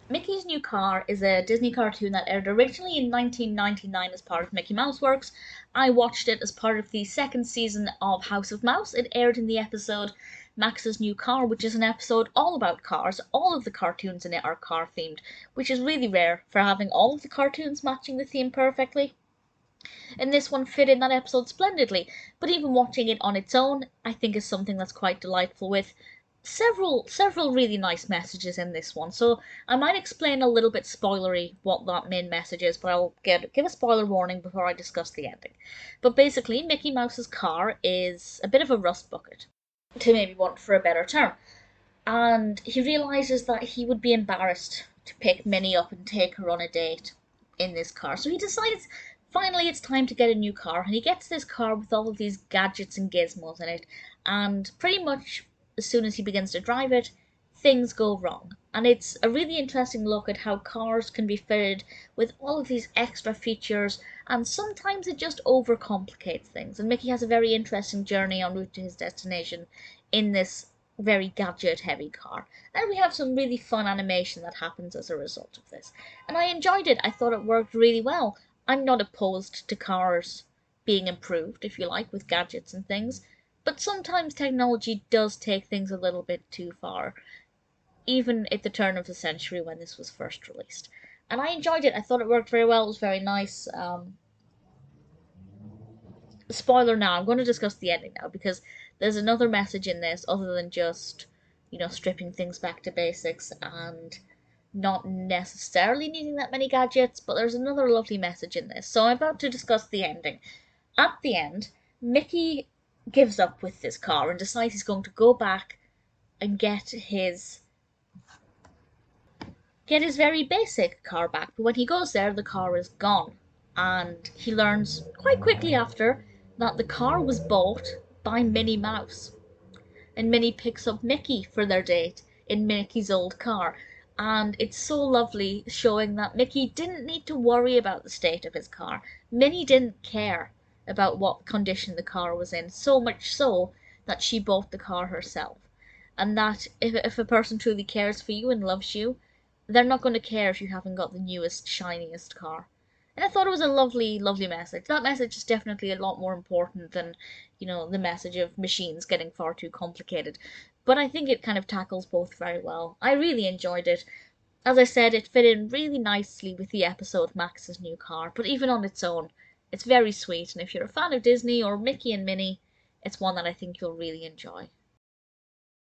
Mickey's New Car is a Disney cartoon that aired originally in 1999 as part of Mickey Mouse Works. I watched it as part of the second season of House of Mouse. It aired in the episode Max's New Car, which is an episode all about cars. All of the cartoons in it are car themed, which is really rare for having all of the cartoons matching the theme perfectly. And this one fit in that episode splendidly, but even watching it on its own, I think is something that's quite delightful with several really nice messages in this one. So I might explain a little bit spoilery what that main message is, but I'll give a spoiler warning before I discuss the ending. But basically, Mickey Mouse's car is a bit of a rust bucket, to maybe want for a better term. And he realizes that he would be embarrassed to pick Minnie up and take her on a date in this car. So he decides finally it's time to get a new car, and he gets this car with all of these gadgets and gizmos in it, and pretty much as soon as he begins to drive it, things go wrong. And it's a really interesting look at how cars can be fitted with all of these extra features, and sometimes it just overcomplicates things. And Mickey has a very interesting journey en route to his destination in this very gadget heavy car. And we have some really fun animation that happens as a result of this. And I enjoyed it. I thought it worked really well. I'm not opposed to cars being improved, if you like, with gadgets and things, but sometimes technology does take things a little bit too far, even at the turn of the century when this was first released. And I enjoyed it. I thought it worked very well. It was very nice. Spoiler now, I'm going to discuss the ending now, because there's another message in this other than just, stripping things back to basics and not necessarily needing that many gadgets, but there's another lovely message in this. So I'm about to discuss the ending. At the end, Mickey gives up with this car and decides he's going to go back and get his very basic car back. But when he goes there, the car is gone. And he learns quite quickly after that the car was bought by Minnie Mouse. And Minnie picks up Mickey for their date in Mickey's old car. And it's so lovely, showing that Mickey didn't need to worry about the state of his car. Minnie didn't care about what condition the car was in, so much so that she bought the car herself. And that if a person truly cares for you and loves you, they're not going to care if you haven't got the newest, shiniest car. And I thought it was a lovely, lovely message. That message is definitely a lot more important than, the message of machines getting far too complicated. But I think it kind of tackles both very well. I really enjoyed it. As I said, it fit in really nicely with the episode Max's New Car, but even on its own, it's very sweet. And if you're a fan of Disney or Mickey and Minnie, it's one that I think you'll really enjoy.